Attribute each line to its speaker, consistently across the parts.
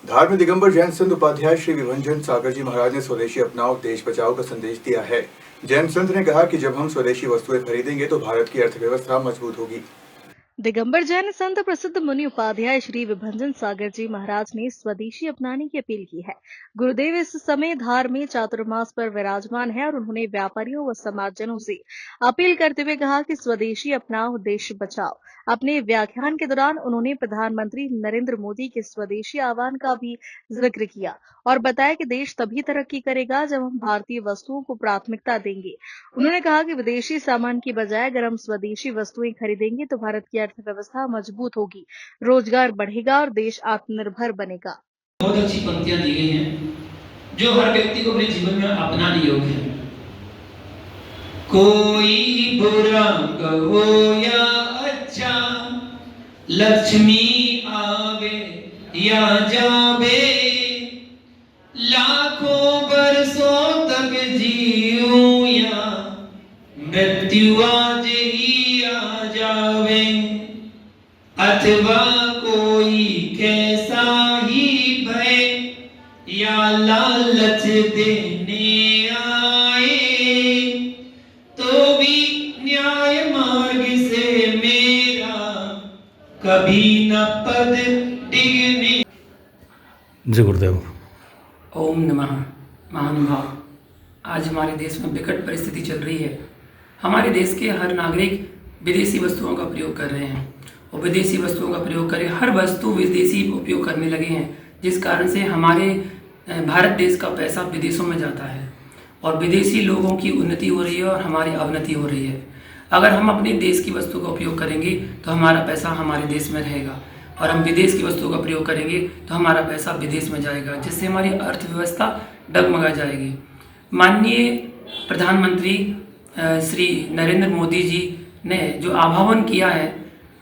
Speaker 1: धार में दिगंबर जैन संत उपाध्याय श्री विभंजन सागर जी महाराज ने स्वदेशी अपनाओ देश बचाओ का संदेश दिया है। जैन संत ने कहा कि जब हम स्वदेशी वस्तुएं खरीदेंगे तो भारत की अर्थव्यवस्था मजबूत होगी।
Speaker 2: दिगंबर जैन संत प्रसिद्ध मुनि उपाध्याय श्री विभंजन सागर जी महाराज ने स्वदेशी अपनाने की अपील की है। गुरुदेव इस समय धार में चातुर्मास पर विराजमान है और उन्होंने व्यापारियों व समाजजनों से अपील करते हुए कहा कि स्वदेशी अपनाओ देश बचाओ। अपने व्याख्यान के दौरान उन्होंने प्रधानमंत्री नरेंद्र मोदी के स्वदेशी आह्वान का भी जिक्र किया और बताया कि देश तभी तरक्की करेगा जब हम भारतीय वस्तुओं को प्राथमिकता देंगे। उन्होंने कहा कि विदेशी सामान की बजाय अगर हम स्वदेशी वस्तुएं खरीदेंगे तो भारत की अर्थव्यवस्था मजबूत होगी, रोजगार बढ़ेगा और देश आत्मनिर्भर बनेगा।
Speaker 3: बहुत अच्छी पंक्तियां दी गई हैं जो हर व्यक्ति को अपने जीवन में अपनाने योग्य है। कोई बुरा कहो या अच्छा, लक्ष्मी आवे या जावे, लाखों बरसों तक जीऊं या मृत्यु आज ही आ जावे, अथवा कोई कैसा ही भय या लालच देने आए, तो भी न्याय मार्ग से मेरा कभी न पद डिगने।
Speaker 4: जय गुरुदेव।
Speaker 5: ओम नमः। महानुभाव, आज हमारे देश में विकट परिस्थिति चल रही है। हमारे देश के हर नागरिक विदेशी वस्तुओं का प्रयोग कर रहे हैं और विदेशी वस्तुओं का प्रयोग करें, हर वस्तु विदेशी उपयोग करने लगे हैं, जिस कारण से हमारे भारत देश का पैसा विदेशों में जाता है और विदेशी लोगों की उन्नति हो रही है और हमारी अवनति हो रही है। अगर हम अपने देश की वस्तु का उपयोग करेंगे तो हमारा पैसा हमारे देश में रहेगा और हम विदेश की वस्तुओं का प्रयोग करेंगे तो हमारा पैसा विदेश में जाएगा, जिससे हमारी अर्थव्यवस्था डगमगा जाएगी। माननीय प्रधानमंत्री श्री नरेंद्र मोदी जी ने जो आह्वान किया है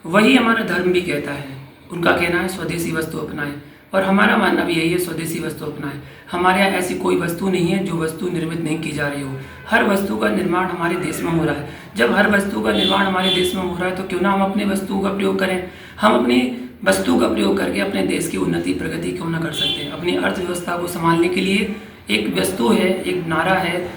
Speaker 5: वही हमारा धर्म भी कहता है। उनका कहना है स्वदेशी वस्तु अपनाएं और हमारा मानना भी यही है, स्वदेशी वस्तु अपनाएं। हमारे यहाँ ऐसी कोई वस्तु नहीं है जो वस्तु निर्मित नहीं की जा रही हो। हर वस्तु का निर्माण हमारे देश में हो रहा है। जब हर वस्तु का निर्माण हमारे देश में हो रहा है तो क्यों ना हम अपने वस्तु का प्रयोग करें। हम अपनी वस्तु का प्रयोग करके अपने देश की उन्नति प्रगति क्यों ना कर सकते हैं। अपनी अर्थव्यवस्था को संभालने के लिए एक वस्तु है, एक नारा है,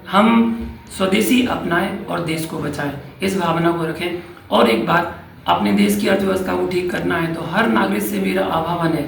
Speaker 5: हम स्वदेशी अपनाएं और देश को बचाएं। इस भावना को रखें। और एक बात, अपने देश की अर्थव्यवस्था को ठीक करना है तो हर नागरिक से मेरा आह्वान है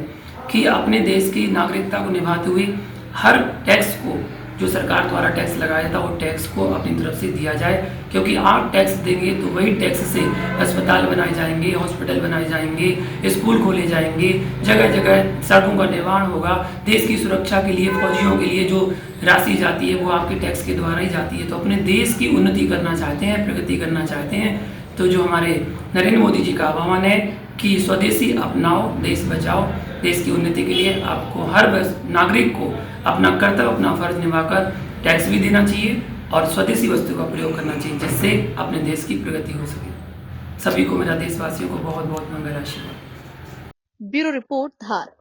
Speaker 5: कि अपने देश की नागरिकता को निभाते हुए हर टैक्स को, जो सरकार द्वारा टैक्स लगाया था, वो टैक्स को अपनी तरफ से दिया जाए, क्योंकि आप टैक्स देंगे तो वही टैक्स से अस्पताल बनाए जाएंगे, हॉस्पिटल बनाए जाएंगे, स्कूल खोले जाएंगे, जगह जगह सड़कों का निर्माण होगा। देश की सुरक्षा के लिए, फौजियों के लिए जो राशि जाती है वो आपके टैक्स के द्वारा ही जाती है। तो अपने देश की उन्नति करना चाहते हैं, प्रगति करना चाहते हैं, तो जो हमारे नरेंद्र मोदी जी का आह्वान है कि स्वदेशी अपनाओ देश बचाओ, देश की उन्नति के लिए आपको हर नागरिक को अपना कर्तव्य, अपना फर्ज निभाकर टैक्स भी देना चाहिए और स्वदेशी वस्तु का प्रयोग करना चाहिए, जिससे अपने देश की प्रगति हो सके। सभी को, मेरा देशवासियों को बहुत बहुत मंगल आशीर्वाद।
Speaker 2: ब्यूरो रिपोर्ट, धार।